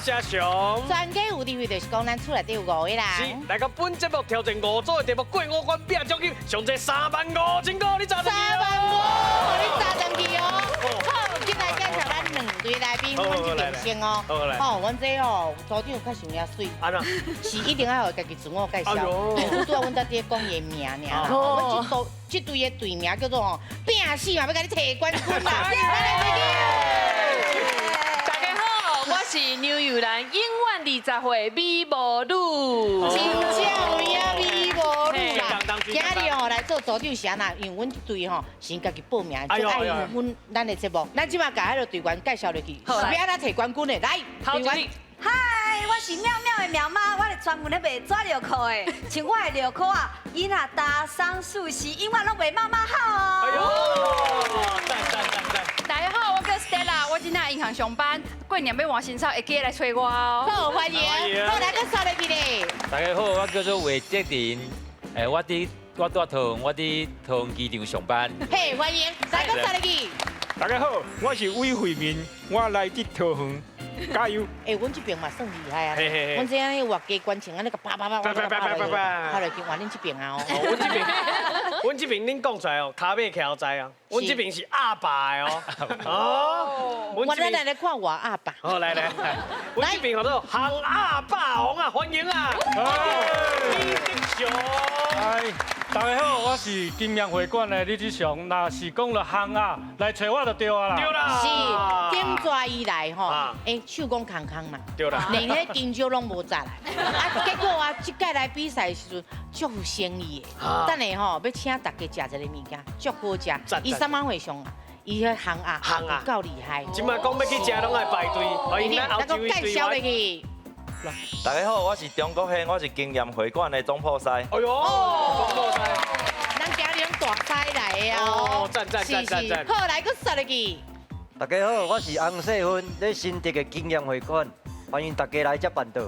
谢熊。全家有地位就是讲咱厝内底有5位人。是，来到本节目挑战5组的题目，过5关拼奖金，上侪35000个，你咋3万5，你3上去哦。好，今来介绍咱2队来宾，阮这边先哦。好，阮这哦，组长较想要水，安怎？是一定要有家己自我介绍。哎呦拄啊，阮在伫讲伊名尔。阮这队的队名叫做拼死嘛，要甲你摕冠军啦！大家好，我是牛油兰永远20岁美魔女。真正有影美魔女啦！今日吼来做组长时呐，因为阮这队吼先家己报名，就爱阮咱的节目，咱即马甲迄个队员介绍落去，是要安怎摕冠军的？来，好，队员。嗨，我是妙妙的妙妈，我是专门咧卖纸尿裤的，像我的尿裤啊，伊若打伤数时，永远拢袂妈妈好哎哦。呦，赞！大家好，我叫 Stella，我今仔银行上班，过年要换新钞，会记得来找我哦。好，欢迎，好来个刷落去咧。大家好，我叫做韦哲林，我伫桃园机场上班。嘿，欢迎，来个刷落去。大家好，我是魏慧民，我来自桃园，加油！哎，阮这边嘛算厉害啊，嘿嘿嘿阮这样活加关情，安尼个啪，拍落去换恁这边啊哦。阮这边恁讲出来哦，卡尾徛知啊，阮这边是阿爸的哦。哦，我咱来看我阿爸。好，来，阮这边叫做行阿霸王啊，欢迎啊！李志雄。哎，大家好，我是金阳会馆的李志雄。若是讲了行啊，来找我就对啊啦。对啦。是，点抓伊来吼？哎，手工空空嘛。对啦。连迄金蕉拢无摘来。啊，结果啊，即届来比赛的时阵，足有生意的。等下吼，要请大家食一个物件，足好食。伊3晚会上啊，伊迄行啊，够厉害。今麦讲要去食，拢爱排队。欢迎咱后洲介绍落去。大家好，我是中国县，我是经验会馆的总破西。哎呦，总破西，咱今日大赛来的哦。赞！好，来个刷落去。大家好，我是洪世芬，在新竹的经验会馆，欢迎大家来这办道。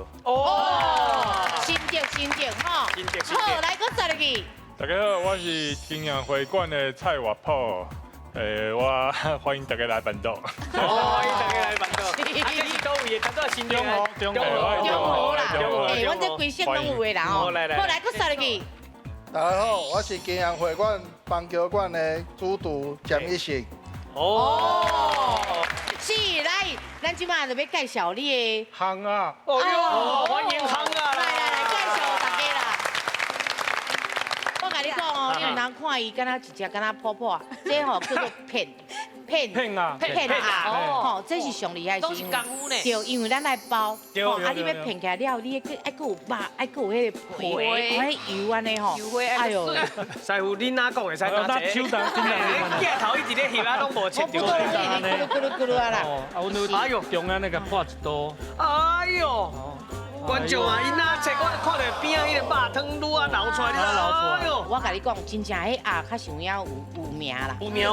新竹吼。好，来个刷落去。大家好，我是经验会馆的蔡华炮，我欢迎大家来办道。欢迎大家来办道。啊，这是倒位的？咱都新竹。中和啦。哎，阮这规县拢有的啦哦。好，来个刷落去。大家好，我是经验会馆棒球馆的主厨蒋一成。是来，咱即马就要介绍你的行啊。哦哟，欢迎行啊！来介绍大家啦。我甲你讲哦，你有人看伊敢若一只敢若泡泡啊，这吼叫做片啊，吼，这是上厉害，都是功夫呢。对，因为咱来包，啊，你要片起来了，你爱搁有肉，爱搁有迄个皮，迄油安尼吼，哎呦，师傅，你哪讲会使哪坐？手当真你镜头一直咧翕啊，拢无切掉。咕噜啊啦！哎呦，中间那个破一刀。哎呦！观众啊，伊哪切我看到边啊，迄个肉汤愈啊流出来，你知？哎呦！我甲你讲，真正迄鸭较想要有名啦。有名。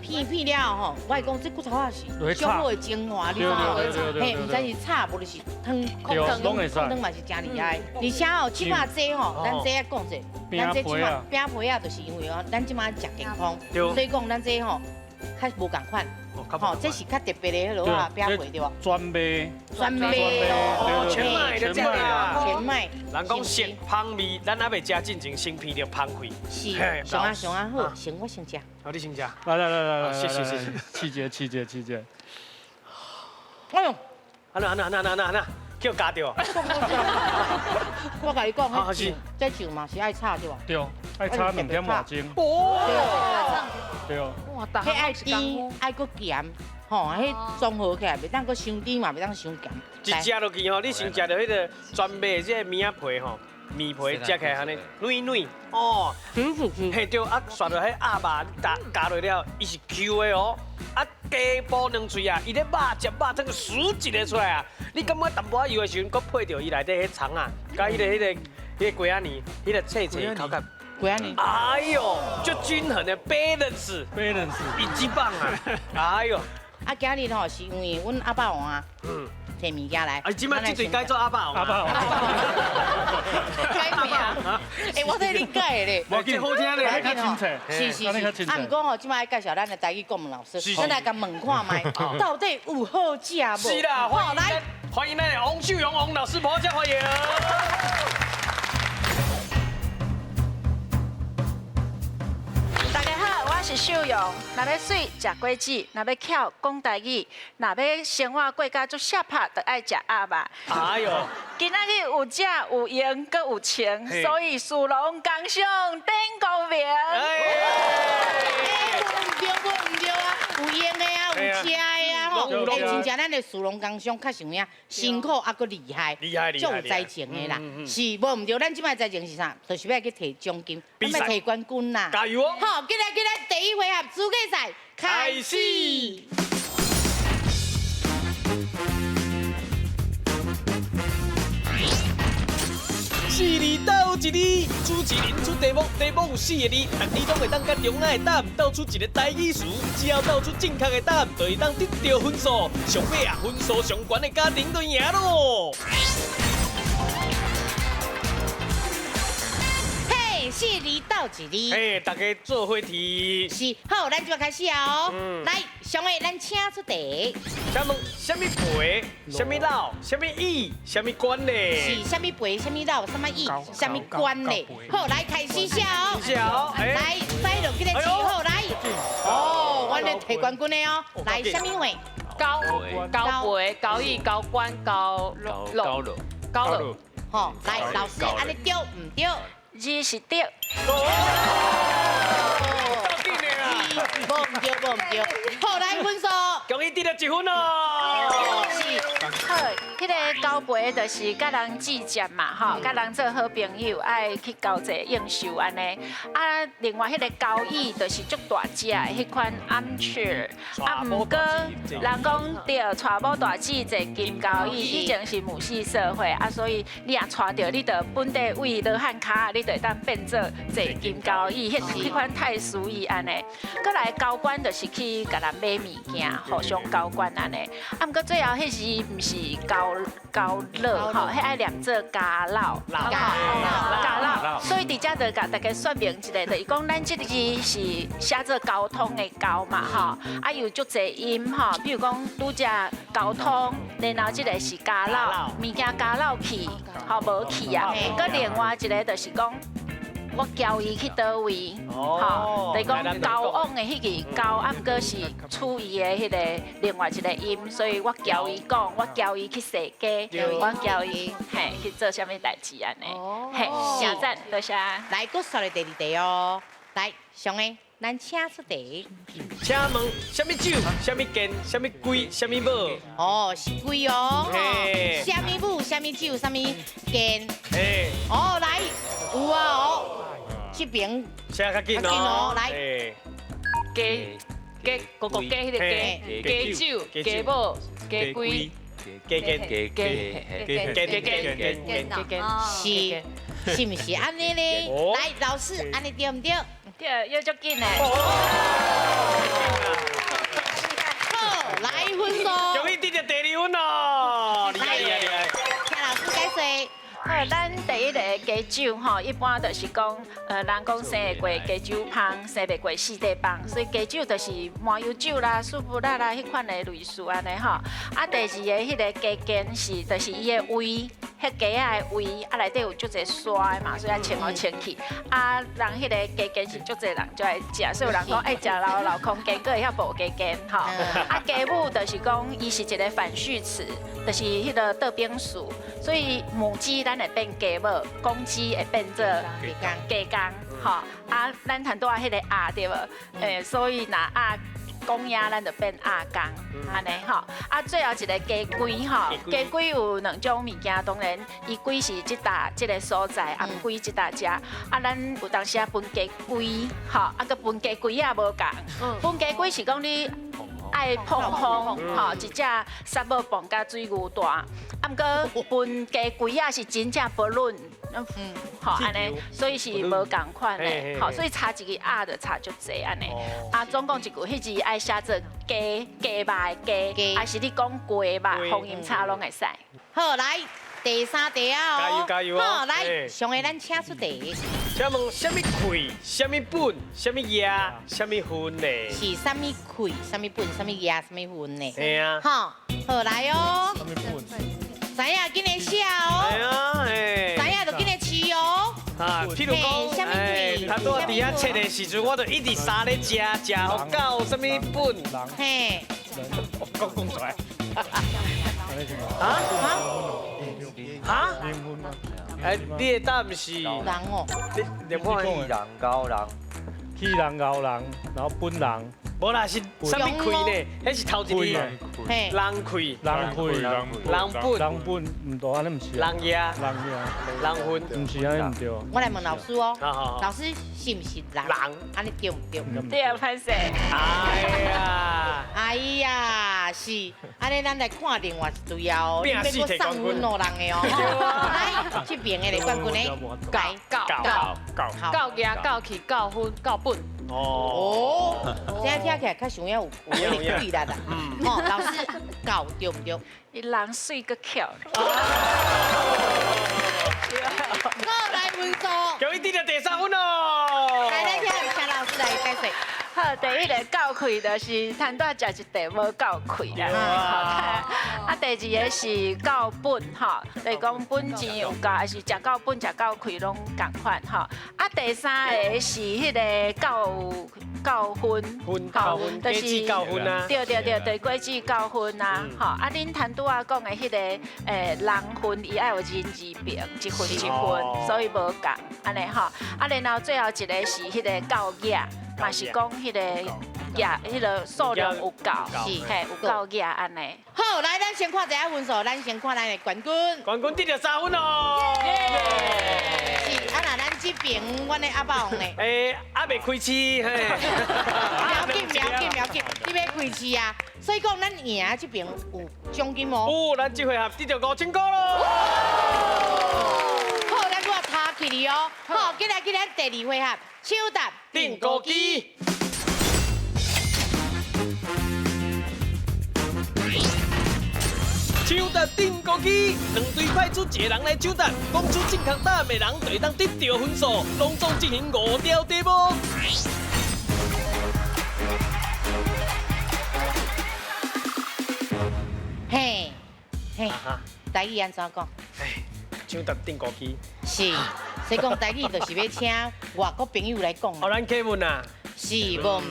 片了吼，我讲这骨头啊是上好的精华，你知道吗？嘿，唔知是炒，无就是汤，汤嘛是真厉害。而且哦，即马这吼，咱这讲者，咱这即马饼皮啊，就是因为哦，咱即马食健康，所以讲咱这吼较无共款。吼，这是较特别的迄落啊，饼皮对无？专卖哦，全麦就这样啊，全麦。人讲食芳味，咱还未食进前，先片着芳气。是，上啊好，先我先食。好，你先食。来，谢谢。气节。哎呦，安叫加掉。我甲你讲，这酒嘛是爱炒对无？对，爱炒2点5钟。对。哇，大迄爱甜，爱搁咸，吼，迄综合起来，袂当搁伤甜嘛，袂当伤咸。一食落去吼，你先食到迄个专卖的这面皮吼，面皮食起来安尼软哦，嘿对，啊刷到迄鸭肉加落了，伊是 Q 的哦，啊鸡煲两喙啊，伊咧肉汤输一个出来啊，你感觉淡薄仔油的时阵，搁配着伊内底迄葱啊，加迄个鸡仔面，迄个脆口感。哎呦，就均衡的 balance，一级棒啊！哎呦，啊，今日吼是因为阮阿爸王摕物件来。啊，即摆即对改做阿爸王。阿爸，改名。哎，我替你改的咧。我这好听咧，较清楚。是。安尼较清楚啊，毋过吼，即摆介绍咱的台语国文老师，咱来甲问看卖，到底有好食无？是啦，欢迎咱的王秀荣王老师婆家欢迎。大家好，我是秀荣。若要水食果子，若要巧讲台语，若要生活过甲足下拍，就爱食鸭肉。哎呦，今仔日有食有用，搁有情，所以殊荣工商顶公平。唔对啊，有用的啊，有吃的啊，吼，哎，真正咱的殊荣工商较像啥，辛苦啊，搁厉害，足有才情的啦。是，无唔对，咱即摆才情是啥？就是要去摕奖金，咱要摕冠军啦。加油哦！好，今日第一回合资格赛开始。四字斗一字，主持人出题目，题目有4个字，逐字拢会当甲中央的答案斗出一个台语词，只要斗出正确的答案，就会当得到分数。上尾啊，分数上悬的家庭就赢咯。嘿，四字斗一字。嘿，大家做伙题。是，好，咱就要开始哦。来，上位咱请出题。请问，什么陪、什么老、什么意、什么关呢？是什么陪、什么老、什么意、什么关呢？好，来开始写哦。小，来，塞落去个字，好来。哦，我哋摕冠军的哦。来，什么话？高培、高义、高官、高乐。好，来，老师，安尼对唔对？字是对。无唔对。好，来分数。恭喜得了1分哦。好，迄个交陪就是甲人志接嘛，吼，甲人做好朋友，爱去交际应酬安尼。啊，另外迄个交椅就是足大只的迄款armchair，啊，毋过人讲对，娶某大姊坐金交椅，以前是母系社会啊，所以你也娶着，你着本地位罗汉卡，你就会当变做坐金交椅，迄款太俗意安尼。过来交关就是去甲人买物件，互相交关安尼。啊，毋过最后迄字毋是交乐吼，迄爱念做家老，所以伫遮就甲大家说明一下，就是讲咱这个字是写做交通的交嘛吼，啊有足侪音吼，比如讲拄只交通，然后这个是家老，物件家老去，吼无去啊，佮另外一个就是讲。我交伊去倒位，吼，就是讲交往的迄个交，啊，毋过是处伊的迄个另外一个音，所以我交伊讲，我交伊去设计，我交伊嘿去做啥物代志安尼，嘿，谢赞，多谢。来，搁刷嚟第二题哦。来，上个咱请出题。请问，什么酒、什么剑、什么龟、什么帽？哦，是龟哦。嘿。什么舞、什么酒、什么剑？嘿。哦，来，有啊哦。这边写较紧哦。来。鸡，个鸡迄个鸡，鸡酒、鸡帽、鸡龟、是唔是安尼咧？来，老师，安尼对唔对？对，要足紧嘞。好，来分数。终于得到第2分咯！厉害！请老师解释。好，咱第一个鸡酒吼，一般就是讲，人讲生会过鸡酒芳，生袂过四地芳，所以鸡酒就是麻油酒啦、舒芙拉啦，迄款的类似安尼吼。啊，第二个迄个鸡肩是，就是伊的胃，迄鸡仔的胃，啊内底有足侪沙的嘛，所以要清好清气。啊，人迄个鸡肩是足侪人就爱食，所以有人讲爱食老空间，佫会晓无鸡肩吼。啊，鸡母就是讲，伊是一个反序词，就是迄个倒边数，所以母鸡咱会变鸡母，公鸡会变做鸡公，吼。啊，咱谈多啊迄个鸭对无？所以若鸭公鸭咱就变鸭公，安尼吼。啊，最后一个鸡龟吼，鸡龟有2种物件，当然伊龟是即个所在，啊龟即搭食。啊，咱有当时啊分鸡龟，吼，啊个分鸡龟也无共。分鸡龟是讲你。爱碰风吼，一只沙母蹦甲水牛大，啊，毋过分鸡龟啊是真正不论，好安尼，所以是无共款的，好，所以差一个啊就差足济安尼。啊，总共一句，迄字爱写做鸡吧的鸡，还是你讲鸡吧，红饮茶拢会使。好，来第三题啊！加油加油哦！好，来，上个咱请出题。请问什么气、什么本、什么压、什么分呢？是什么气、什么本、什么压、什么分呢？对啊。好，好来哦。知影今日写哦。系啊，嘿。知影就今日吃哦。啊，譬如讲，他拄伫遐切的时阵，我就一直杀咧食，食好到什么本？嘿。讲出来。啊？哎，你的答案是人哦。你看气人高人，气人咬人，然后本人，无啦，是什么气呢？迄是头一个嘿，人气、人气，人本、人本，唔对，安尼唔是。人压、人呀，人分，唔是安尼唔对。我来问老师哦。好。老师是唔是人？安尼对唔对？对啊，歹势。哎呀！哎呀，是，安尼咱来看另外一对哦，你要给我送分哦人的哦。来，这边的冠军呢？告牙、告气、告分、告本。哦，现在听起来较像有点对啦。哦，老师告对唔对？伊人水个巧。好，来分数。有一定的第3分哦。来，咱请老师来解释。好，第一个教气就是摊大食一地无教气啦。啊，第二个是教本吼，就是讲本钱有够，还是食到本食到气拢共款吼。啊，第三个是迄个教分，就是教分啊。对，对，果子教分啊。吼，啊，恁摊拄仔讲的迄个人分，伊爱有人字边，一分一分，所以无共安尼吼。啊，然后最后一个是迄个教额。嘛是讲迄个亚，迄个数量有够，是嘿有够亚安尼。好，来，咱先看一下分数，咱先看咱的冠军。冠军得到3分哦。是，啊那咱这边阮的阿爸王呢？还未开市嘿。不要紧，你要开市啊！所以讲咱赢这边有奖金哦。咱这回合得到5000块咯。好，咱我插起你哦。好，今日咱第2回合。手搭订购机，手搭订购机，2队派出1个人来手搭，讲出正确答案的人就会当得到分数，隆重进行5条题目。嘿，台语安怎讲？手搭订购机是。所以讲台语就是要请外国朋友来讲。咱客问啊。是，无唔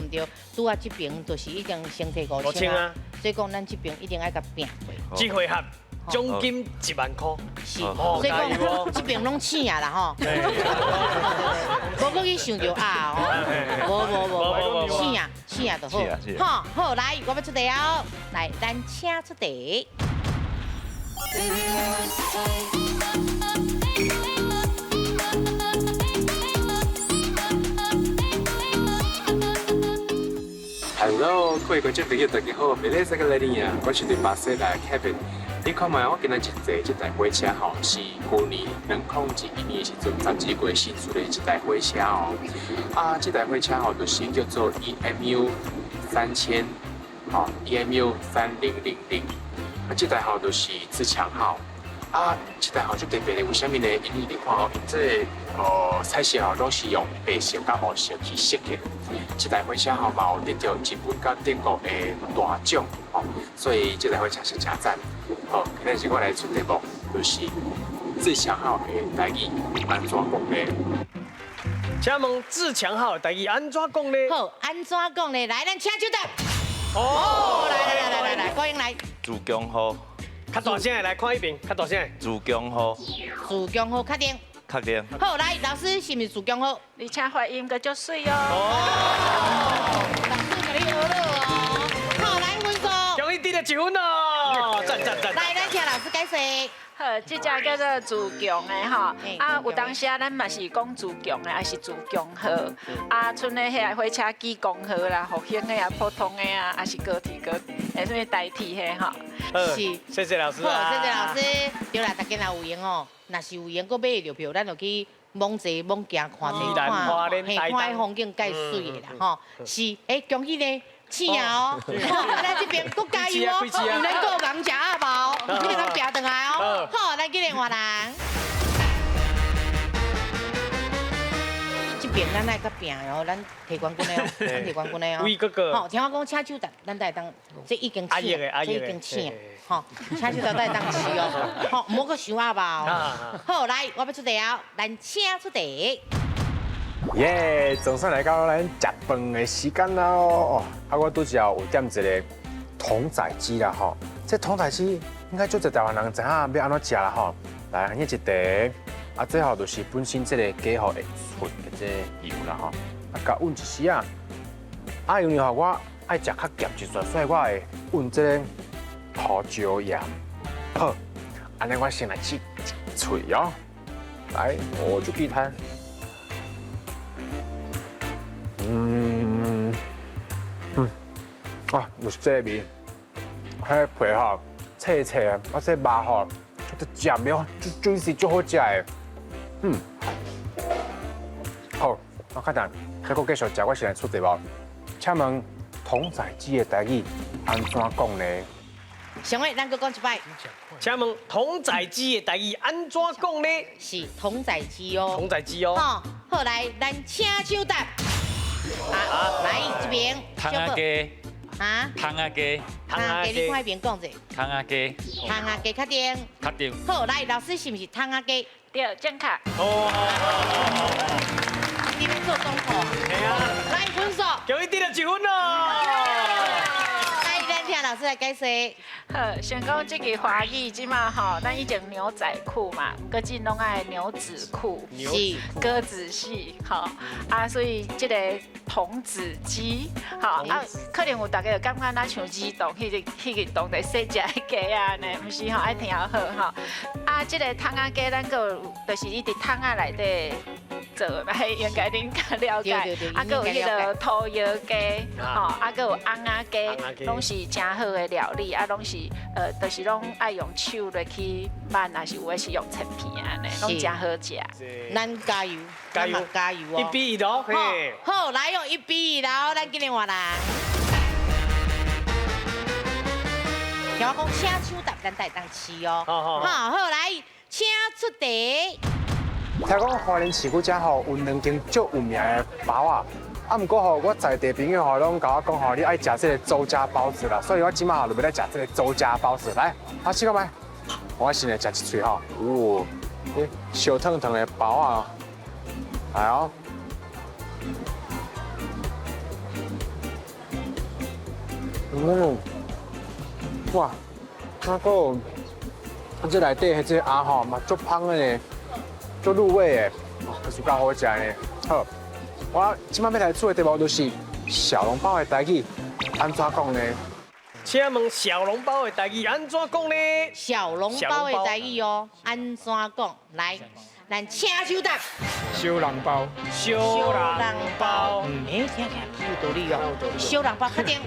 对。拄啊，这边就是已经先摕5000啊。所以讲咱这边一定爱甲拼过。这回合奖金1万块。是，所以讲这边拢请啊啦吼。无搁去想着啊哦。无，请就好。好，来，我要出题哦。来，咱请出题。Hello， 各位观众朋友，大家好，未来这个来临啊，我是对巴西来 Kevin。你看嘛，我今日坐这台火车吼，是去年2021年的时阵12月新出的一台火车哦。啊，这台火车吼就是叫做 EMU 3000，哦 EMU 3000。啊，这台号就是自强号。啊，这台号就特别的，为什么呢？因为你看哦，这彩色号拢是用白色甲黑色去设计。这台火车号嘛有得到日本甲德国的大奖哦，所以这台火车是真赞。好，今日是我来出题目，就是自强号的台语安怎讲呢？请问自强号的台语安怎讲呢？好，安怎讲呢？来，咱请就答。哦，来，欢迎来。自强号。较大声的来看一遍，较大声的。自强号。自强号确定。确定。好，来，老师是毋是自强号？而且发音个足水哦。老师给你学了哦。好，来分数。终于得了1分哦，赞。来，咱请老师解释。好，这只叫做自强的吼，啊，有当时啊，咱嘛是讲自强的，还是自强号，啊，剩的遐火车机工号啦，复兴的啊，普通的啊，还是高铁。什么代替嘿哈。是，是谢谢老师好，啊。谢谢老师。对啦，大家若有闲哦，若是有闲，搁买得到票，咱就去猛坐猛行看宜兰花莲嘿，台东看风景介水的啦吼。是，恭喜呢。请哦，咱这边搁加油哦，唔能够人食鸭包，你们咱拼转来哦。好，咱今日换人。这边咱来较拼哦，咱提冠军的哦，咱提冠军的哦。威哥哥。好，听我讲请手答，咱来当，这已经阿请了，这爷的阿爷的已经请了，吼，请手答来当试哦，好，唔好搁想鸭包哦。好，来，我要出题哦，咱请出题。耶！总算来到咱食饭的时间啦哦！啊，我拄只有点一个桶仔鸡啦吼。这桶仔鸡应该足侪台湾人知影要安怎食啦吼。来，呢一题，啊，最后就是本身这个鸡吼会出的这油啦吼。啊，甲อุ่一时啊，啊，因为吼我爱食较咸一撮，所以我会อุ่这个胡椒盐。好，安尼我先来试一喙哦。来，我就给它。啊，就是这个味，迄皮吼脆脆的，啊，这肉吼，这酱料就juicy，最好食的。好，我看等，再搁继续食，我先来出题目。请问桶仔鸡的台语安怎讲呢？上位，咱搁讲一摆，请问桶仔鸡的台语安怎讲呢？是桶仔鸡哦。桶仔鸡哦。好，好来，咱请手答。来这边。汤仔鸡。啊？汤仔鸡。汤仔鸡，你看那边讲者。汤仔鸡。汤仔鸡确定？确定。好，来，老师是不是汤仔鸡？对，正确。哦。你们做功课。系啊。来分数。叫伊得了1分哦。来，咱听老师来解释。好，先讲这个华语，即嘛吼，咱以前牛仔裤嘛，搁进拢爱牛仔裤，是鸽子戏，吼啊，所以这个童子鸡，吼啊，可能有大家就感觉咱像儿童迄个当地细只的鸡啊呢，毋是吼爱听好吼，啊，这个汤仔鸡咱个就是伊伫汤仔内底。做来应该恁较了解，啊，搁有迄个土窑鸡，吼，啊，搁有翁仔鸡，拢是真好的料理，啊，拢是就是拢爱用手来去焖，还是有的是用切片安尼，拢真好食。咱加油，加油，加油哦！ 1比1咯，嘿。好，来用1比1咯，咱今日换人。听我讲，请手答，咱带当试哦。好，好，来，请出题。听讲花莲市区遮吼有2间足有名的包啊，啊，毋过吼我在地朋友吼拢甲我讲吼，你爱食这个周家包子啦，所以我即马吼就要来食这个周家包子。来，好试看觅，我先来食一喙吼，哦，小烫烫的包啊，来哦。哇，啊个，这内底迄只鸭吼嘛足香的呢。足入味的，就是够好食呢。好，我即摆要来出的题目就是小笼包的台语安怎讲呢？请问小笼包的台语安怎讲呢？小笼包的台语哦，安怎讲？来，咱请手答。小笼包。小笼包。听起来有道理哦。小笼包确定？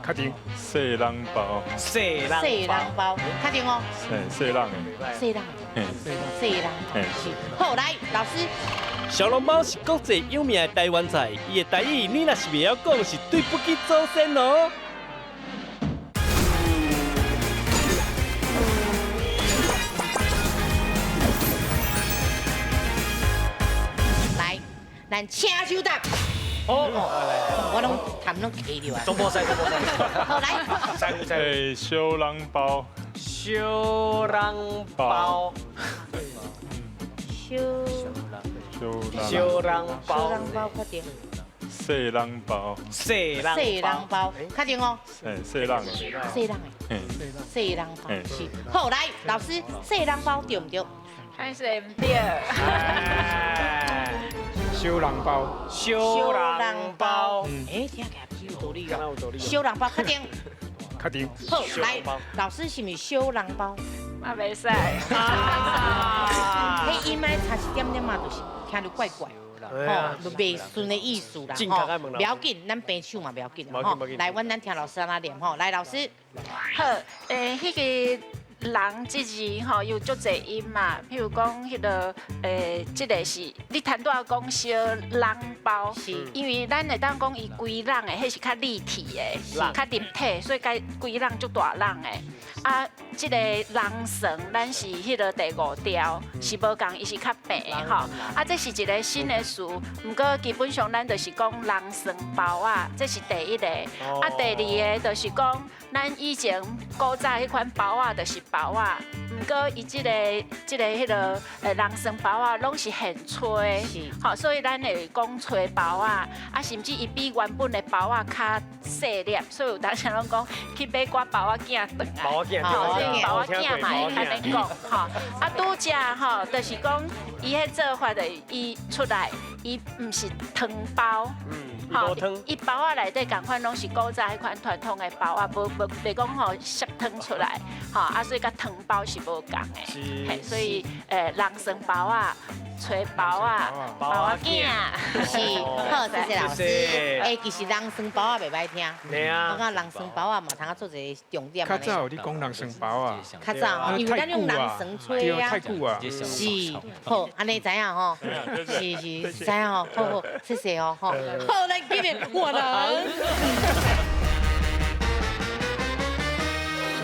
确定。细笼包。细笼包。确定哦。细笼的。细笼。细人，是好来，老师。小笼包是国际有名的台湾菜，伊的台语你若是袂晓讲，是对不起祖先哦。来，咱请手答。我拢谈拢记着啊。中波赛，中波赛。好来。小笼包。小笼包。小笼包确定。细笼包。细笼包，确定哦。细笼的。细笼的。细笼包是。好来，老师，细笼包对唔对？还是唔对。小笼包。小笼包。听起来有道理哦。小笼包确定。确定。好，来，老师是咪小笼包？嘛袂使。迄伊麦差一点点嘛，就是听着怪怪。吼，袂顺的意思啦，吼，不要紧，咱平手嘛不要紧，吼，来，咱听老师安那念吼，来，老师，好，迄个。人这字吼有足侪音嘛，譬如讲迄个这个是你谈到讲小人包，因为咱会当讲伊规人的，迄是较立体的，较立体，所以该规人足大人的。啊，这个人绳咱是迄个第5条，是无共，伊是较平的吼。啊，这是一个新的词，不过基本上咱就是讲人绳包啊，这是第一个。啊，第2个就是讲咱以前古早迄款包啊，就是包啊，不过伊这个迄个人绳包啊，拢是现吹，吼，所以咱会讲吹包啊，啊，甚至伊比原本的包啊较细粒，所以有当时拢讲去买寡包啊囝顿啊。包仔囝嘛，会安尼讲吼。啊，拄只吼，就是讲伊迄做法的，伊出来，伊毋是汤包，吼，伊包仔内底共款拢是古早迄款传统的包啊，袂讲吼摄汤出来，吼啊，所以甲汤包是无共的，嘿，所以人参包啊。吹包啊，包仔囝，是，好，谢谢老师。其实人参包啊袂歹听，我讲人参包啊嘛，通做一个重点。较早你讲人参包啊，较早，因为咱用人参吹啊，太久啊，是，好，安尼知影吼，是，知影吼，好，谢谢哦，好，好，来今日我人。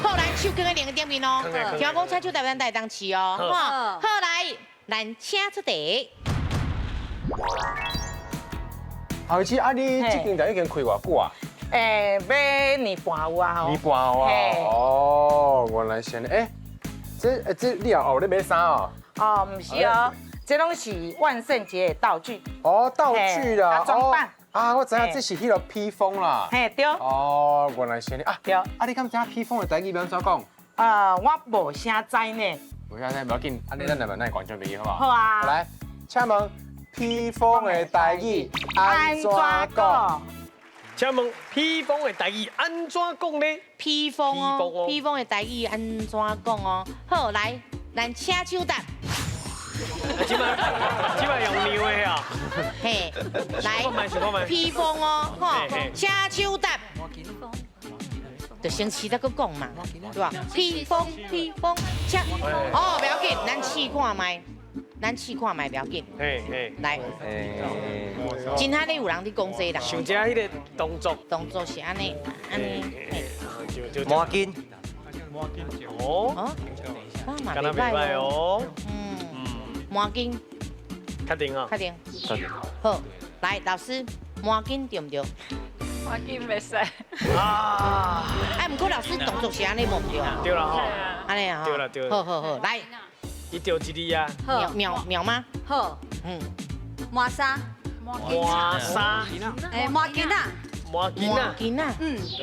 好，来手放在另一点面哦，听我讲菜手台湾带当起哦，好，来。咱请出题。后期啊，你这间店已经开偌久啊？要年半有啊。年半有啊？哦，原来是安尼。这你也学咧买衫哦？哦，唔是哦，这拢是万圣节的道具。哦，道具啦，装扮。啊，我知影这是迄个披风啦。嘿，对。哦，原来是安尼啊。对。啊，你敢知影披风的台语要安怎讲？我无啥知呢。无啥知，不要紧，安尼咱来问咱观众朋友好不好？好啊。来，请问披风的台语安怎讲？请问披风的台语安怎讲呢？披风哦，披风的台语安怎讲哦？好，来，咱请手答。即摆用牛的啊。嘿，来，披风哦，吼，请手答。就先试再搁讲嘛，对吧？披风，请，哦，不要紧，咱试看卖，不要紧。来，真下咧有人伫讲这啦。想遮迄个动作是安尼，麻筋。哦，敢若袂歹哦。麻筋。确定啊？确定。好，来，老师，麻筋对唔对？我见袂使啊！哎，不过老师动作是安尼无对啊？对啦吼，安尼啊？对啦对。好，来，伊对一字啊。秒吗？好，麻衫，麻衫，麻筋啊，麻筋啊，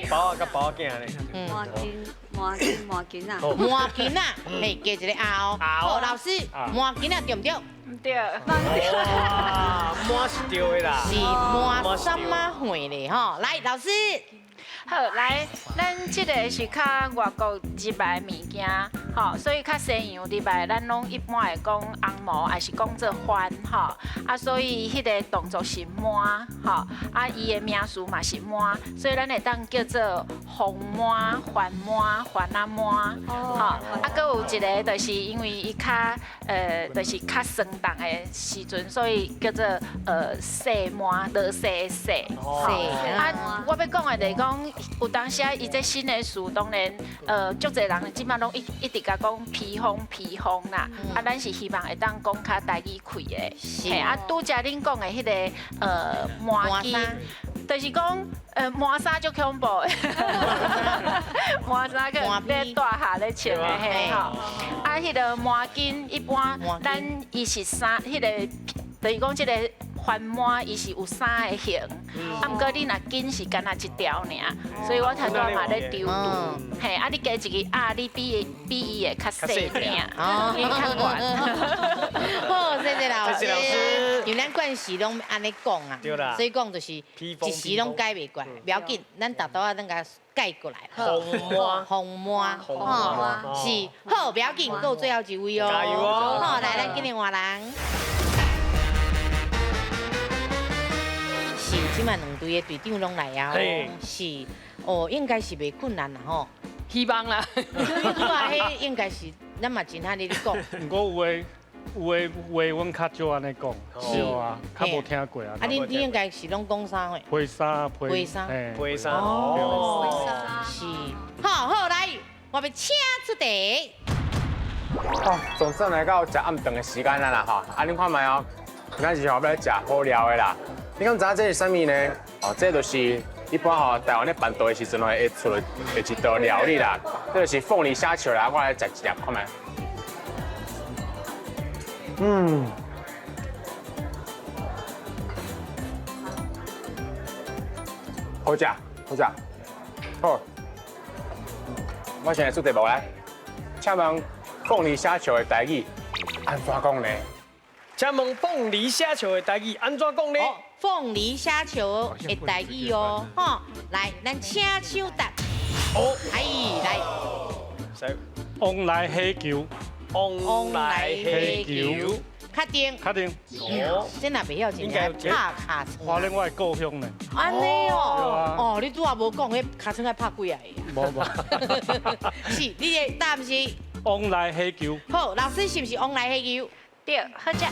包啊甲包仔囝咧，麻筋啊，麻筋啊，嘿，加一个后，好，老师，麻筋啊对唔对？唔对，麻是对的啦，是麻什么会咧吼？来，老师，好，来，咱这个是较外国入来的物件，吼，所以较西洋入来，咱拢一般会讲红毛，还是讲做环，吼，啊，所以迄个动作是麻，吼，啊，伊的名词嘛是麻，所以咱会当叫做红麻、环麻、环啊麻，吼，啊，搁有一个就是因为伊较就是较生动的时阵，所以叫做细麻，落细的细，啊，我要讲的就是讲。有当时啊，伊这新的词，当然，足侪人即摆拢一直甲讲披风啦，啊，咱是希望会当讲较台语开的，嘿，啊，拄则恁讲的迄个麻筋，就是讲麻衫足恐怖的，麻衫个咧大下咧穿的嘿吼，啊，迄个麻筋一般，咱伊是衫，迄个就是讲即个。环麻伊是有3个形，啊，毋过你若筋是干那一条尔，所以我头拄嘛咧丢嘿，啊，你加一个啊，你比伊会较细点，伊较悬。好，谢谢老师。因为咱惯时拢安尼讲啊，所以讲就是一时拢改袂过来，不要紧，咱大刀啊，咱甲改过来。红麻，是好，不要紧，还有最后一位哦。加油哦！好，来，咱今日换人。嘛两队的队长拢来啊，是哦，应该是袂困难啦吼。希望啦。哇，迄应该是咱嘛真罕咧讲。不过有的话，阮较少安尼讲，是啊，较无听过啊。啊，你应该是拢讲啥货？配衫，配衫，配衫。哦，是。好，来，我要请出题。哦，总算来到食暗顿的时间啦哈！啊，你看卖哦，今日是要来食好料的啦。你敢知影这是啥物呢？哦，这就是一般吼台湾咧办桌的时阵会出的一道料理啦，这就是凤梨虾球啦。我来食一粒看卖。好食，好。我现在出题目来，请问凤梨虾球的台语安怎讲呢？请问凤梨虾球的台语安怎讲呢？凤梨虾球的台语哦，吼，来，咱请手答。哦，来，往来虾球，往来虾球，确定。哦，这若袂晓，真正拍卡床。花莲我的故乡呢。安尼哦，你拄也无讲，迄卡床爱拍几下呀？无。是，你的答案是往来虾球。好，老师是不是往来虾球？对，好食。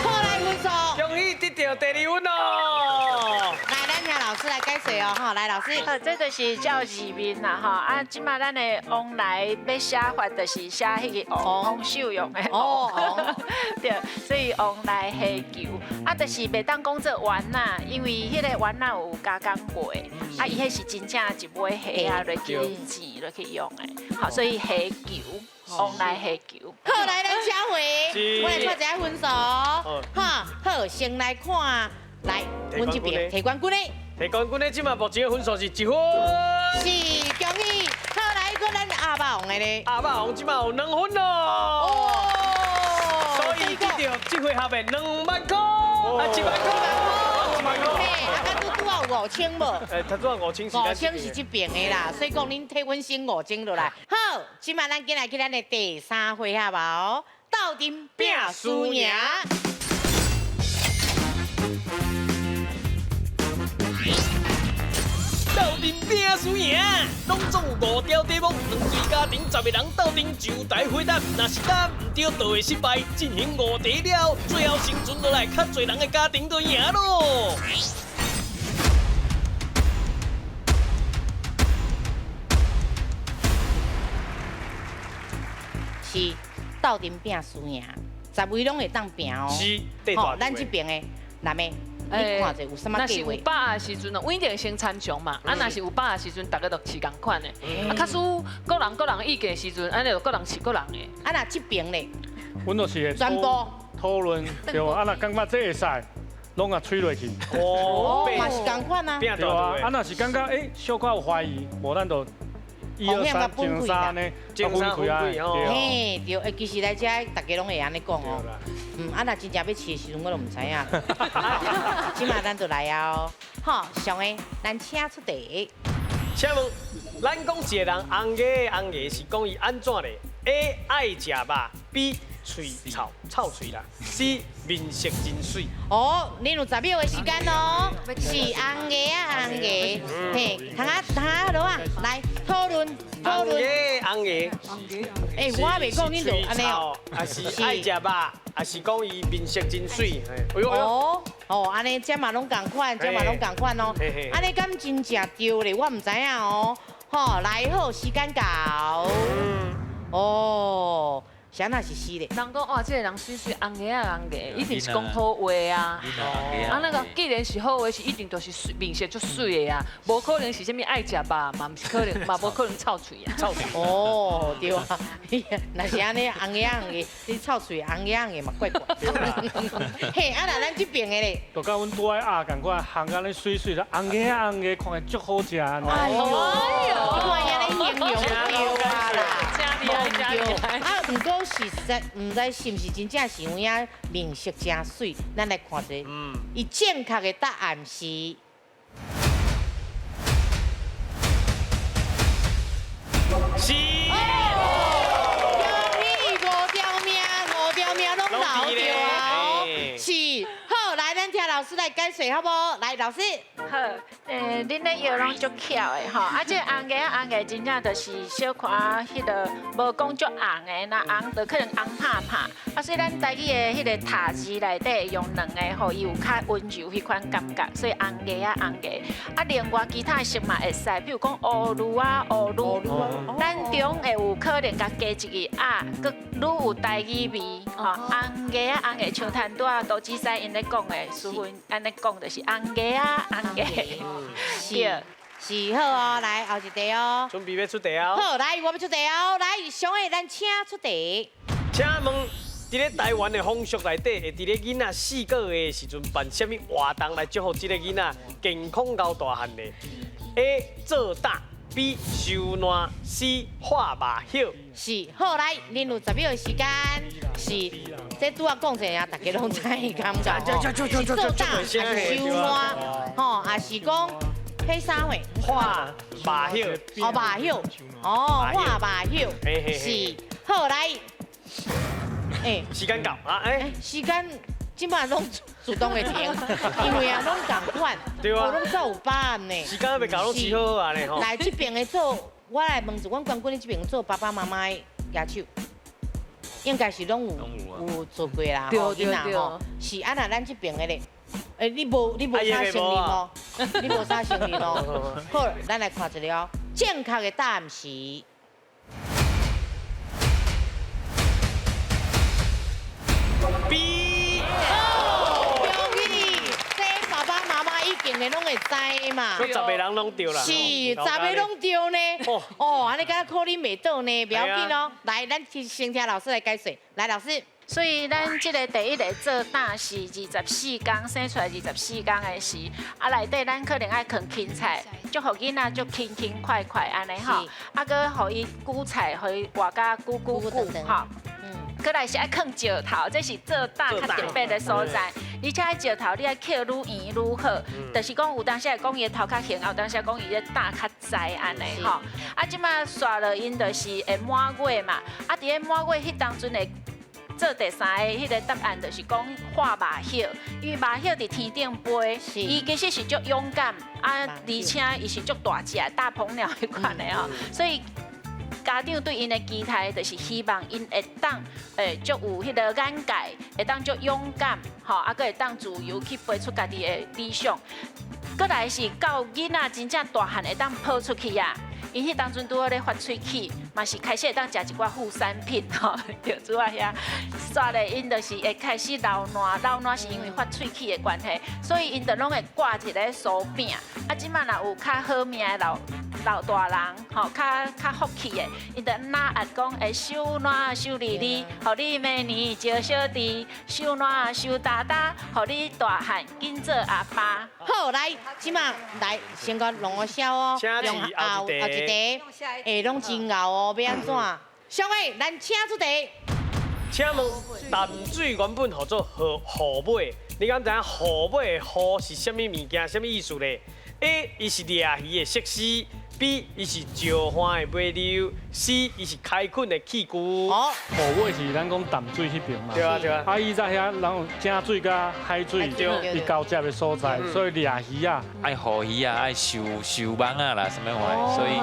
好来分数，恭喜得到第2分哦！来，咱请老师来解说哦，哈，来老师。好，这就是叫字面啦，吼啊，即马咱的往来要写法，就是写迄个往手用的哦，对，所以往来虾球啊，就是袂当讲做丸呐，因为迄个丸呐有加工过，啊，伊迄是真正一尾虾啊，落去煎落去用的，好，所以虾球。往来虾球，好来，咱下回，我来看一下分数，哈，好，先来看，来，阮这边提冠军的，提冠军的，即马目前的分数是1分，是，恭喜，好来，看咱阿爸王的咧，阿爸王即马有2分咯，所以得到这回合的2万块，啊1万块，嘿，啊，咱拄啊有5000无？他拄啊5000是这边的啦，所以讲恁替阮先5000落来。好，今摆咱进来去咱的第3回合哦，斗阵拼输赢。斗阵拼输赢，拢总有5条题目，两队家庭10个人斗阵就台回答，若是答唔对，就会失败。进行5题了，最后生存落来较侪人的家庭就赢咯。是斗阵拼输赢，10位拢会当拼哦。是，好，咱这边的南妹。你看者有什么计划？那是有把的时阵哦，稳定先参详嘛。啊，那是有把的时阵，大家都饲共款的。啊，假使各人意见的时阵，安尼就各人饲各人的。啊，那这边咧，阮就是会全部讨论对啊，啊，若感觉这会使，拢啊吹落去。哦，嘛是共款啊。对啊，啊，若是感觉小可有怀疑，无咱就1、2、3前3呢，前3分开哦。嘿，对，其实来遮大家拢会安尼讲哦。啊，若真正要饲的时阵，我都唔知影。即马咱就来啊哦，好，上个咱请出题。请问，咱讲一个人红牙是讲伊安怎嘞 ？A 爱食肉 ，B 嘴臭嘴啦 ，C 面色真水。哦，你有10秒的时间哦，是红牙啊红牙，嘿，通啊落啊，来讨论。红牙。哎，我未讲恁就安尼哦。啊是爱食肉，啊是讲伊面色真水。哦，安尼这嘛拢共款，这嘛拢共款哦。安尼敢真正对咧，我唔知影哦。好，来好，时间到。哦。啥那是死咧？人讲哇，这个人水水红牙啊红牙，一定是讲好话啊。啊，那个既然是好话，是一定都是面色足水的啊，无可能是啥物爱食肉，嘛唔是可能，嘛无可能臭嘴啊。臭嘴。哦，对啊，那是安尼红牙红牙，你臭嘴红牙红牙嘛怪怪。嘿，啊那咱这边的咧，就甲阮拄爱鸭共款，红安尼水水的，红牙红牙看起足好食呢。哎呦，看安尼形容对啊啦，加厉害，加厉害。啊，唔过。是唔知是唔是真正是有影面色真水，咱来看一下。伊正确的答案是。是。恭喜5条命，5条命拢留着啊！是，好，来解说好不好？来，老师。好，恁咧药拢足巧的吼，啊，这红牙真正就是小看迄个无讲足红的，那红就可能红拍拍，啊，所以咱台语的迄个塔字内底用两个吼，伊有较温柔迄款感觉，所以红牙。啊，另外其他的色嘛会使，比如讲乌绿啊，咱中会有可能甲加一个啊，佮愈有台语味，吼，红牙像摊拄啊，都知使因咧讲的，师傅安尼讲就是红牙。是好哦，来后一题哦。准备要出题哦。好，来我要出题哦，来上个咱请出题。请问，伫咧台湾的风俗内底，会伫咧囡仔4个月的时阵办什么活动来祝福这个囡仔健康到大汉呢 ？A. 做大 B. 收烂 C. 画麻叶。是，好来，恁有10秒的时间。是，这拄仔讲者啊，大家拢知感觉吼。是做大，还是收烂，吼，也是讲迄啥货？画麻叶。哦，麻叶。哦，画麻叶。是，好来。时间到啊！时间基本上拢自动会停，因为啊，拢共款，对啊，拢做有办呢。时间要搞拢起好啊呢吼。来这边的做，我来问一下，阮冠军这边做爸爸妈妈的牙手，应该是拢有做过啦，吼，囡仔吼。是啊，那咱这边的咧，你无啥生理咯？你无啥生理咯？好，咱来看一下，正确的答案是。B， 恭喜！这爸爸妈妈一定的拢会知嘛。这10个人拢对啦。是，10个拢对呢。哦，安尼敢可能袂倒呢，不要紧哦。来，咱先听老师来解说。来，老师。所以咱这个第一个做大是24天，生出来24天的时，啊内底咱可能爱放芹菜，祝福囡仔就轻轻快快安尼吼，啊搁互伊韭菜，互伊活甲久吼。过来是爱放石头，这是做大较特别的所在。而且石头你爱刻愈圆愈好，就是讲有当时会讲伊的头较型，有当时讲伊的大较窄安尼吼。啊，即摆刷了因就是会满月嘛，啊伫咧满月迄当阵会。做第三个迄个答案就是讲画麻叶，因为麻叶伫天顶飞，伊其实是足勇敢，啊，而且伊是足大只大鹏鸟迄款的吼，所以家长对因的期待就是希望因会当足有迄个眼界，会当足勇敢，吼，啊，佮会当自由去飞出家己的理想。过来是到囡仔真正大汉会当跑出去啊！因迄当阵拄好咧发喙齿，嘛是开始会当食一寡副产品吼，就主要遐刷咧因就是会开始流烂是因为发喙齿的关系，所以因就拢会挂一个手柄。啊，即摆若有较好命的老大人，吼，较福气的，因就哪会讲会收烂收利利，互你明年招小弟，收烂收大大，互你大汉紧做阿爸。好，来，即马来先甲弄个笑哦，用后一题，拢真熬哦，要安怎？小伟，咱请出题。请问淡水原本叫做河尾，你敢知影河尾的河是啥物物件？啥物意思咧 ？A. 伊是掠鱼的设施 B. 伊是石花的尾流 C. 伊是开垦的器具。河尾是咱讲淡水迄边嘛。对啊对啊。啊，伊在遐人有正水甲海水伊交接的所在，所以掠鱼啊，爱河鱼啊，爱收网啊啦，什么玩，所以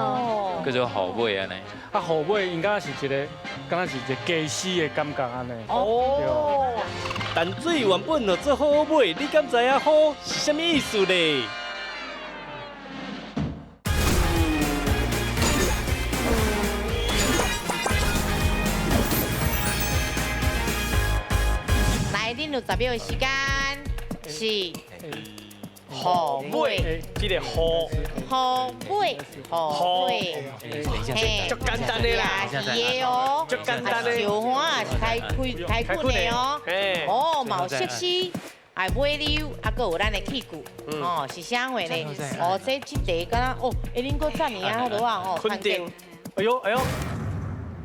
叫做河尾安尼。啊，河尾应该是一个，敢若是一个鸡丝的感觉安尼。哦。淡水原本就做河尾，你敢知影河是啥物意思咧？恁有10秒的时间，是河尾，这个河尾，嘿，足简单的啦，是的哦，足简单的，石花也是开垦的哦，哦，嘛有设施，还尾流，啊，搁有咱的器具，哦，是啥货呢？哦，这题敢若哦，恁搁遮尔啊多啊吼，肯定，哎呦哎呦。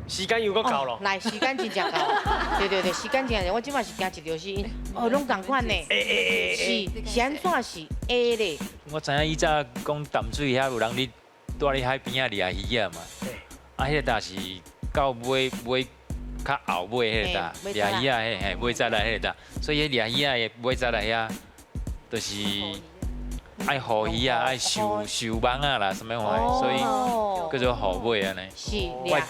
时间又够够咯，来时间真正够，对，时间真正，我即摆是惊一条是，哦，拢同款呢，是安怎是 A 咧？我知影以前讲淡水遐有人伫住伫海边啊掠鱼啊嘛，啊，迄个搭是到尾较后尾迄个搭掠鱼啊，嘿尾再来迄个搭，所以迄掠鱼啊的尾再来遐就是爱护鱼啊，爱收网啊啦，什么话，所以叫做护尾安尼。是，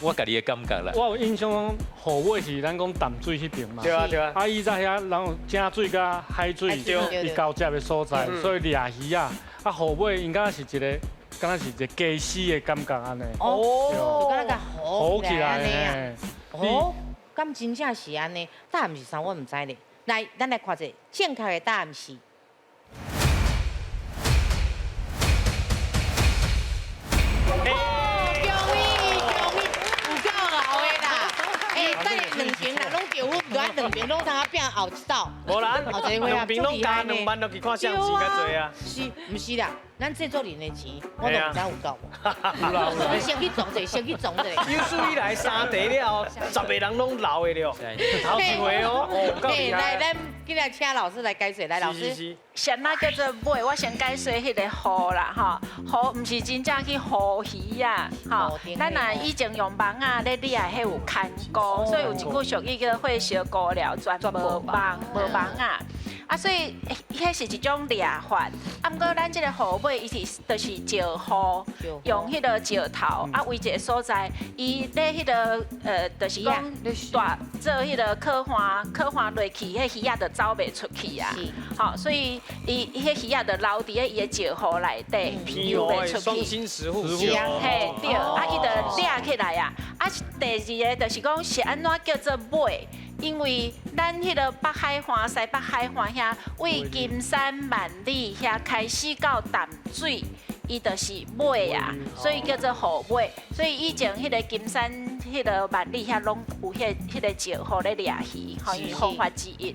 我家己的感觉啦。我有印象，护尾是咱讲淡水迄边嘛。对啊对啊。啊，伊在遐，然后正水甲海水伊交接的所在，所以掠鱼啊，啊护尾应该是一个，敢若是一个加丝的感觉安尼。哦，敢若甲好起来呢。哦，敢真正是安尼？答案是啥？我唔知咧。来，咱来看者正确的答案是。两边啦，拢叫阮来两边拢通变后一道。无啦，后一个两边拢加2万落去看相机较济啊。是，毋是啦？咱制作人的钱，我都唔知有够无。有啦有啦。先去撞者，先去撞者。有史以来3题了，10个人拢老的了，头一回哦，够厉害。来，咱今日请老师来解说，来老师。先那叫做尾，我先解说迄个鱼啦，吼，鱼毋是真正去鱼啊，吼，咱若以前用网啊咧掠，迄有牵钩，所以有一句俗语叫做火烧锅了，全无网啊。啊，所以迄是一种掠法。啊，毋过咱即个鱼尾，伊是就是石鱼，用迄个石头啊，围一个所在，伊咧迄个就是讲大做迄个刻花落去，迄鱼仔就走袂出去啊。好，所以伊迄鱼仔就留伫咧伊的石鱼内底，游袂出去。双心石斛。嘿，对，啊，伊就掠起来啊。啊，第二个就是讲是安怎叫做尾？因为咱迄个北海岸、西北海岸遐，为金山万里遐开始到淡水，伊就是尾啊，所以叫做河尾。所以以前迄个金山、迄个万里遐拢有迄个石河咧掠鱼，吼，因方法之一。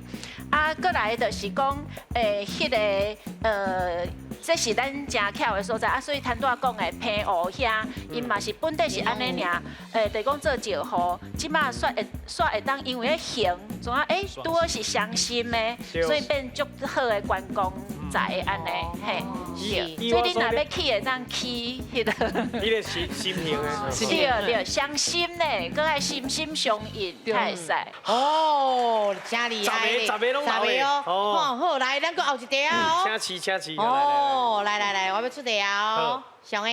啊，过来就是讲，迄个这是咱真巧的所在啊，所以摊拄仔讲的平湖遐，因嘛是本地是安尼尔，就讲做石河，即马煞会当因为迄形，总啊拄好是相心的，所以变足好的观光在安尼，嘿，所以你若要去会当去迄个，迄个心形的，对，相心呢，搁爱心心相印，才会使。哦，真厉害10个拢10个哦，好，来，咱搁后一题啊。请起。哦，来，我要出题啊。上个，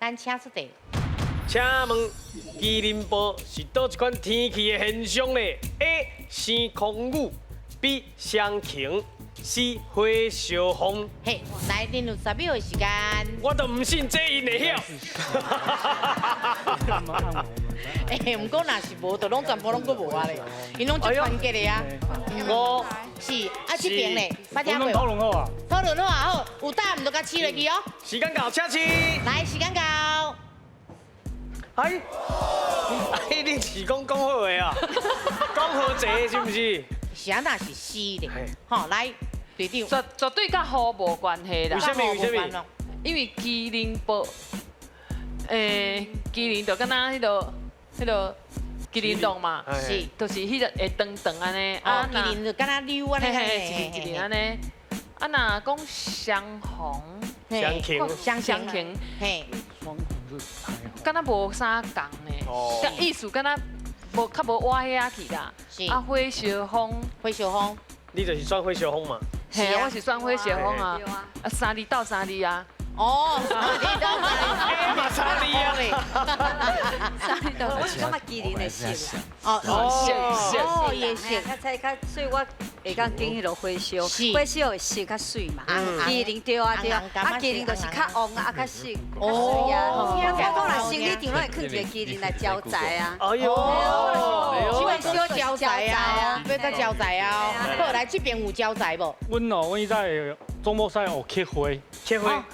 咱请出题。请问吉林波是倒一款天气的现象呢 ？A. 生空雨 ，B. 双晴 ，C. 火烧风。嘿，来，恁有10秒的时间。我都唔信这因会晓。毋过若是无，就拢全部拢搁无啊咧，因拢足团结的啊。5、是啊，这边咧，捌听过？讨论好啊。讨论好啊，好，有答案就甲试落去哦。时间到，请起。来，时间到。哎，你是讲好的啊？讲好济是不是？是啊，那是C的。好，来，队长。绝对甲雨无关系啦。为什么？因为吉林波，吉林就敢若迄个吉林洞嘛，是，就是迄个会长长安尼。啊，吉林就敢若溜安尼。嘿，吉林安尼。啊，若讲相逢，相晴，嘿，敢若无啥共呢，甲意思敢若无较无歪遐去啦。啊，火烧风，你就是选火烧风嘛？嘿，我是选火烧风啊。啊，3字斗3字啊。哦，3字斗3字，嘛3字啊3字斗，我是感觉吉林的色。哦，也是。较彩较，所以我会讲拣迄落火烧，火烧的色较水嘛。吉林对啊，啊吉林就是较红啊，较色，较水啊。我讲啦，生理场拢会囥一个吉林来招财啊。哎呦，火烧招财啊，要甲招财啊。好，来这边有招财无？阮伊在总部赛有刻花，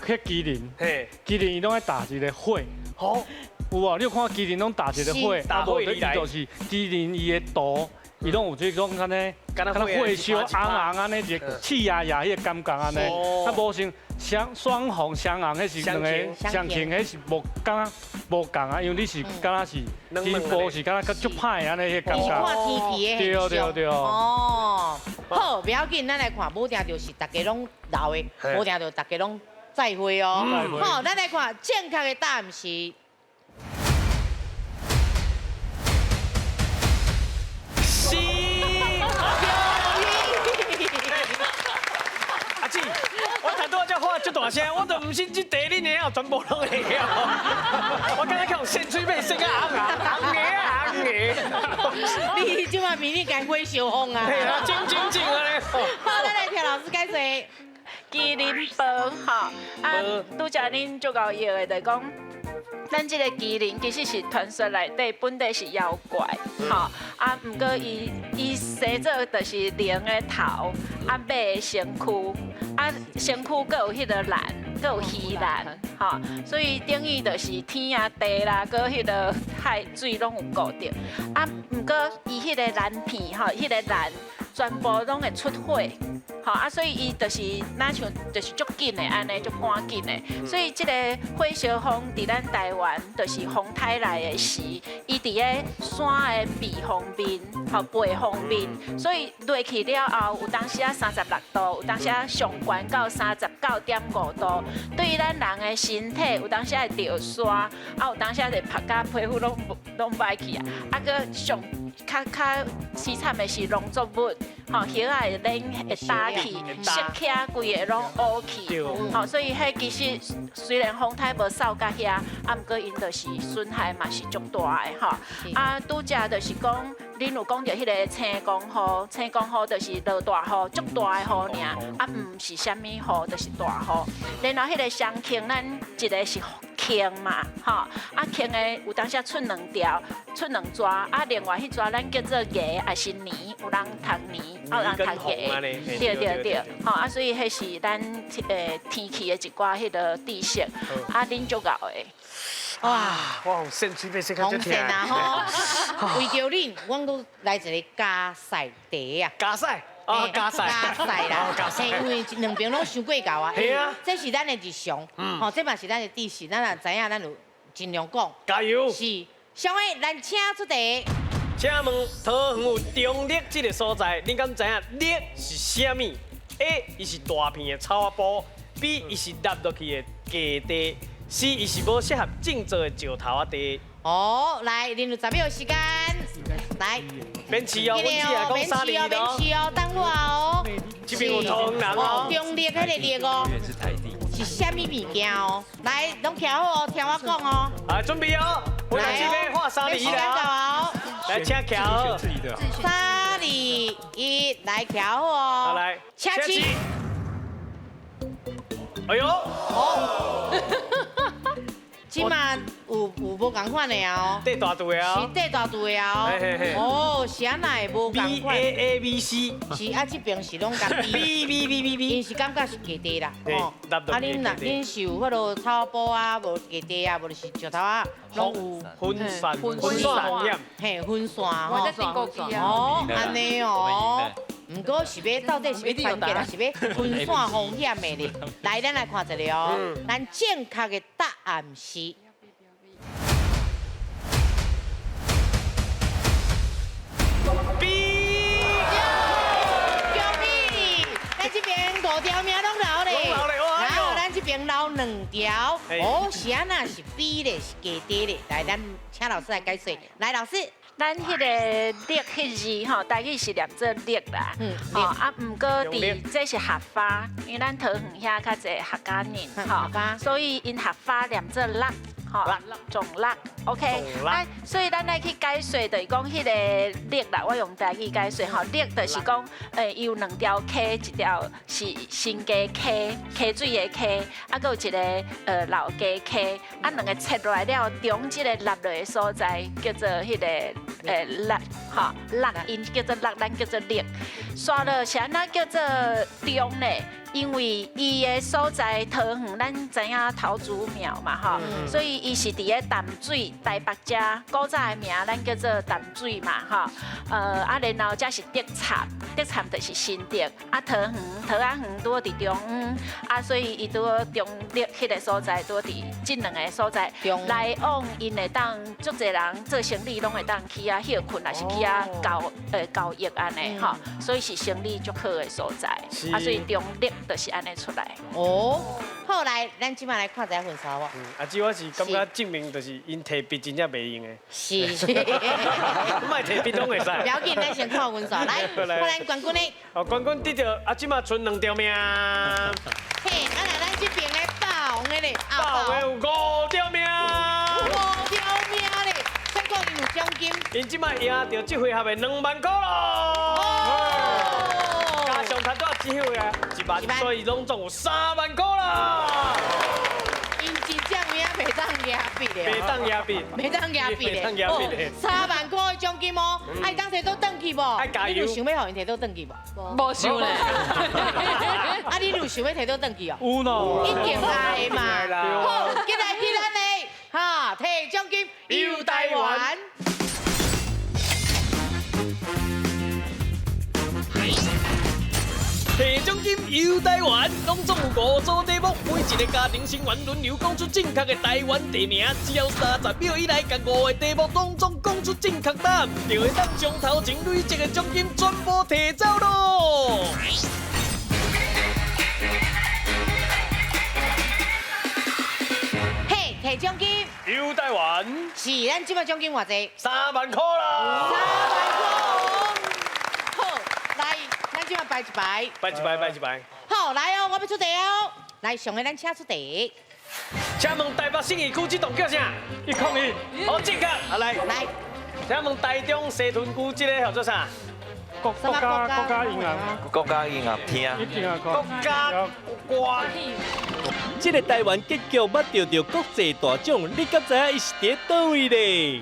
刻吉林，吉林伊拢爱打一个火，好，有无？你有看吉林拢打一个火，啊无伊就是吉林伊的图，伊拢有这种安尼，敢若火烧红红安尼一个气压压迄个感觉安尼，啊无像双红双红，迄是两个相庆，迄是无敢若无共啊，因为你是敢若是吉林波是敢若较足歹安尼迄感觉。是看天气的现象。对。哦，好，不要紧，咱来看，无定就是大家拢老的，无定就大家拢再会哦。好，咱来看正确的答案是。阿姊，我才拄才喊足大声，我都唔信这题恁的哦全部拢会晓。我刚才讲先吹背，先啊红的。你即马明年该会小风啊？嘿啊，真啊咧。好，咱来听老师解说。麒麟煲哈，拄则恁足够药的，就是讲。咱这个麒麟其实是传说内底本地是妖怪，吼毋过伊生做就是龙的头，马的身躯，身躯佫有迄个蓝，佫有鱼蓝，吼，所以等于就是天啊地啦，佫迄个海水拢有固定，毋过伊迄个蓝片吼，迄个蓝全部拢会出火。好所以伊就是哪像就是足紧的安尼，足赶紧的。所以这个火烧风伫咱台湾，就是风台来的时，伊伫个山的背方面，背方面，所以落去了后，有当时啊36度，有当时啊上悬到39.5度。对于咱人的身体，有当时会着沙，有当时会拍甲皮肤拢歹去啊，搁上较凄惨的是农作物，叶啊会冷会打去，湿起规个拢乌去，所以迄其实虽然风台无扫到遐，毋过因就是损害嘛是足大的拄则就是讲。恁有讲到迄个青光雨，青光雨就是落大雨，足大的雨尔，毋是啥物雨，就是大雨。然后迄个双茎，咱一个是茎嘛，茎的有当时出2条，出2抓，另外迄抓咱叫做芽，还是泥，有人读泥，有人读芽，对，所以迄是咱天气的一寡迄个地形，恁足够的。哇！我先吹背先看这听。为着恁，阮阁来一个加赛题啊！加赛加赛啦！因为两边拢伤过厚啊。系啊，这是咱的日常，这嘛是咱的知识，咱也知影，咱就尽量讲。加油！是，小伟，咱请出题。请问桃园有中坜这个所在，恁敢知影坜是啥物 ？A 伊是大片的草仔布 ，B 伊是凹落去的基地。C 伊是无适合种植的石头地。来，恁有10秒时间，来。免试哦，阮只系讲3年咯。免试哦，等我哦。这边有桃园人哦。中坜迄个坜哦。是啥物物件哦？来，拢徛好哦，听我讲哦。准备哦，我来这边画3、2、1啦。来，请徛好。3、2、1，来徛好哦。来，请起。哎呦！即马有无共款的哦？缀大队的哦。是缀大队的哦。是安那会无共款 ？B A A B C。是这边是拢甲 B。因是感觉是基地啦。恁是有迄落草布啊，无基地啊，无就是石头啊，拢有分散风险。嘿，分散我在订购机啊。安尼哦。毋过是要到底是要团结，还是要分散风险的咧？来，咱来看一下哦。咱正确的答案是 B。恭喜！咱这边5条命拢留咧，然后咱这边留2条。是安那是 B 咧，是基地咧。来，咱请老师来解说。来，老师。咱迄个坜迄字吼，大概是念做坜啦。毋过伫这是合法，因为咱桃园遐较侪客家人，所以因合法念做落，种落 ，OK。所以咱来去解说，就是讲迄个坜啦，我用台语解说吼，坜就是讲，伊有2条溪，一条是新加溪，溪水的溪，搁有一个老家溪，2个切落来了，中这个落落的所在叫做迄个。落音叫做落，咱叫做坜。刷了是安那叫做中咧，因为伊的所在桃园，咱知影桃竹苗嘛所以伊是伫个淡水台北遮古早的名，咱叫做淡水嘛然后才是竹杉，竹杉就是新竹，桃仔园拄伫中央，所以伊拄中坜迄个所在拄伫这2个所在来往，因会当足侪人做生意拢会当去休困，还是去交易安尼所以是生意足好的所在，所以中坜就是安尼出来。好来，咱即摆来看一下分数哦。这我是感觉证明就是因摕笔真正袂用的。是。莫摕笔拢会使。不要紧，咱先看分数，来，看咱冠军的。冠军得到即马剩2条命。嘿，咧，报的有5条命。5条命咧，再讲伊有奖金。因即摆赢到这回合的2万块咯。加上他多机会啊，1万，所以拢总有3万块啦。因真正命袂当压比咧，袂当压比，袂当压比咧，袂当压比咧。 3万块的奖金哦，爱当摕倒转去无？爱加油！你有想要互因摕倒转去无？无想咧。啊，你有想要摕倒转去哦？有咯，一定爱嘛。好，今来去咱的哈，摕奖金游台湾。 摕奖金游台湾，拢总有5组题目，每一个家庭成员轮流讲出正确的台湾地名，只要30秒以内，甲5个题目拢总讲出正确答案，就会当将头前累积的奖金全部摕走咯。嘿，摕奖金游台湾是咱即摆奖金偌济？3万块啦！3万块。好，来，咱即摆摆一摆。摆一摆，摆一摆。好，来哦，我要出题哦。来，上个咱请出题。请问台北信义区这栋叫啥？101。好，正确。啊来。来。请问台中西屯区这个叫做啥？国家银行。国家银行厅。国家歌。这个台湾结局捌得到国际大奖，你敢知影伊是伫倒位咧？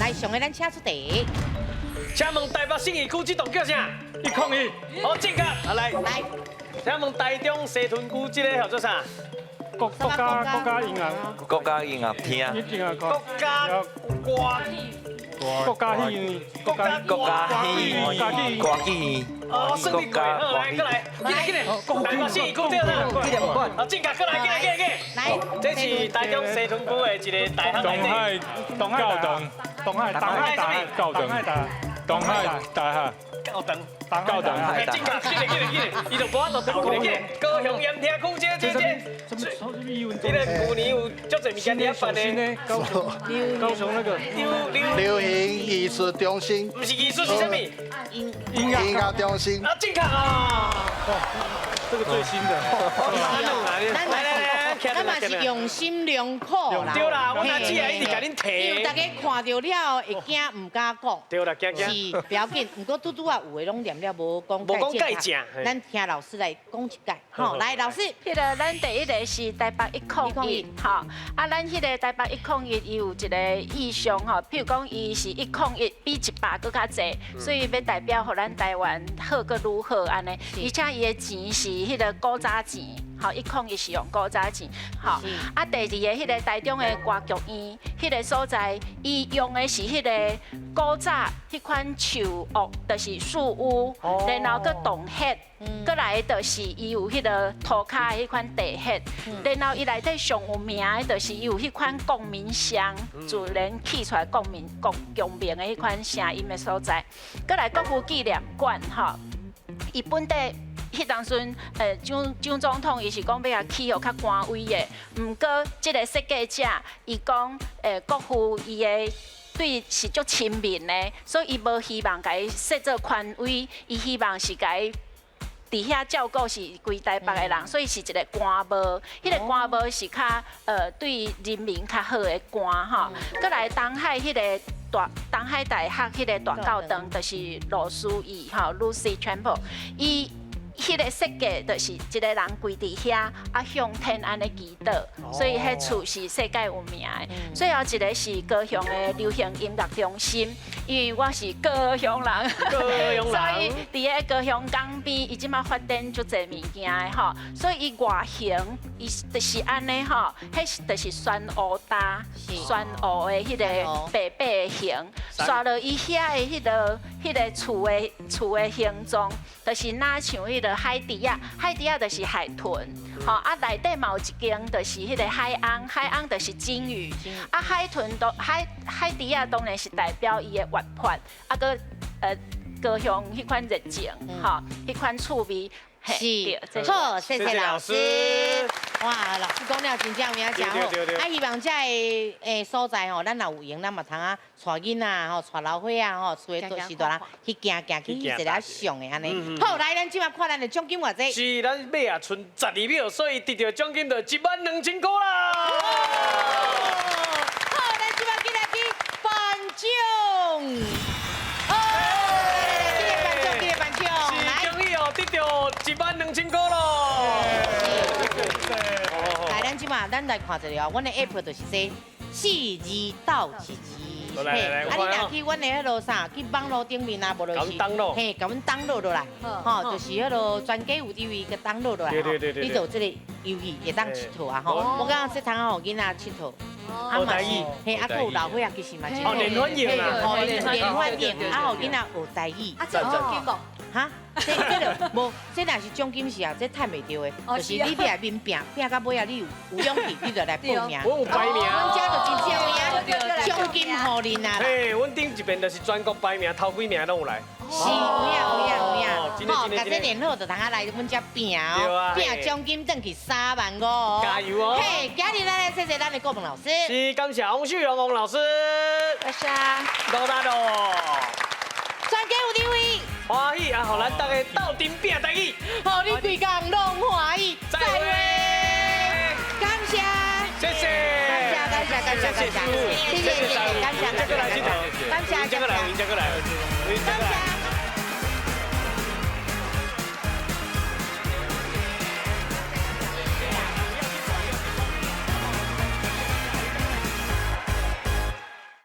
来，上个咱请出题。请问台北信义区这栋叫啥？101。好，正确。啊来。来。请问台中西屯区这个叫做啥？国家银行。国家银行厅。国家歌。國家戲，國家戲，國技。哦，勝利過來，過來，進來，台北市區對啦，啊，正確，過來，來，這是台中西屯區的一個大學內底。東海大學。東海大學。高等。正確，進來，伊就無法度轉去，高雄鹽田區這。你個去年有足濟物件你辦的。高雄那個。流行藝術中心。不是藝術是什麼？音樂中心。啊，正確啊！這個最新的。來，咱嘛是用心良苦啦。對啦，我阿姊啊一直甲恁提。因為大家看到了會驚，唔敢講。對啦，驚。是不要緊，不過拄啊有的攏念了無講介正。咱聽老師來講一解。好，來老師。迄個咱第一個是台北101，吼，啊，咱迄個台北101伊有一個意象吼，譬如講伊是101比100更較濟，所以要代表互咱台灣好個愈好安尼，而且伊的錢是迄個古早錢。好，101是用古早錢，好。啊，第二個迄個台中的歌劇院，迄個所在，伊用的是迄個古早迄款樹屋，就是樹屋，然後佮洞穴，佮來就是伊有迄個涂骹的迄款地穴，然後伊內底上有名的，就是伊有迄款共鳴箱，自然起出來共鳴的迄款聲音的所在。佮來國父紀念館，吼，伊本地。迄當陣，蔣總統伊是講要起予較官威的，毋過即個設計者伊講，國父伊的對是足親民的，所以伊無希望甲伊設做權威，伊希望是甲伊伫遐照顧是規台北的人，所以是一個官帽。迄個官帽是較對人民較好的官吼。佮來東海迄個。東海大學迄個大教堂就是羅斯義吼 ，Lucy Campbell， 伊迄個設計就是一個人跪佇遐，啊向天安尼祈禱，所以迄厝是世界有名的。最後一個是高雄的流行音樂中心，因為我是高雄人，所以伫個高雄港邊，伊即馬發展足濟物件的吼，所以伊外形伊就是安尼吼，迄就是酸烏搭，酸烏的迄個白白的形，刷落伊遐的迄個厝的形狀，就是若像迄個海豬仔，海豬仔就是海豚，吼啊內底嘛有一間就是迄個海鵪，海鵪就是金魚，啊海豚都海豬仔當然是代表伊的活潑，啊個高雄迄款熱情，吼，迄款趣味，是，好，謝謝老師。哇，老师讲了真正有影真好。啊，希望这个所在吼，咱若有闲，咱嘛通啊带囡仔吼，带老伙仔吼，厝的时大人去行行去一个上的安尼。好，来，咱今晚看咱的奖金偌济？是咱尾啊，剩12秒，所以得到奖金就12000块啦。好，咱今晚今日去颁奖。得到12000块咯！来，咱即马咱来看一下哦，阮的 app 就是说4字倒1字。来，啊，你若去阮的迄落啥，去网络顶面啊，无就是，嘿，甲阮download落来，吼，就是迄落专家有 TV 个download落来，你就有这个游戏会当佚佗啊，吼，我感觉这通互囡仔佚佗。学台语，嘿，啊，佫有老伙仔其实嘛真好。联欢营啊，吼，联欢营，啊，互囡仔学台语。啊，这奖金无？哈，这个无，这若是奖金是啊，这趁袂着的，就是你来面拼到尾啊，你有勇气，你就来报名。我有排名，阮遮就真正有奖金互恁啊。嘿，阮顶一边就是全国排名，头几名拢有来。是，有影。好，甲这联好就通啊来阮遮拼哦，拼奖金转去35000。加油哦！嘿，今日咱来谢谢咱的顾问老师。是，感谢王秀荣王老师。谢谢。多大咯？专家有地位。欢喜啊！互咱大家斗阵拼台语，互你规工拢欢喜。再会。感谢。谢谢。感谢。谢谢。感谢。这个来，这个来，这个来。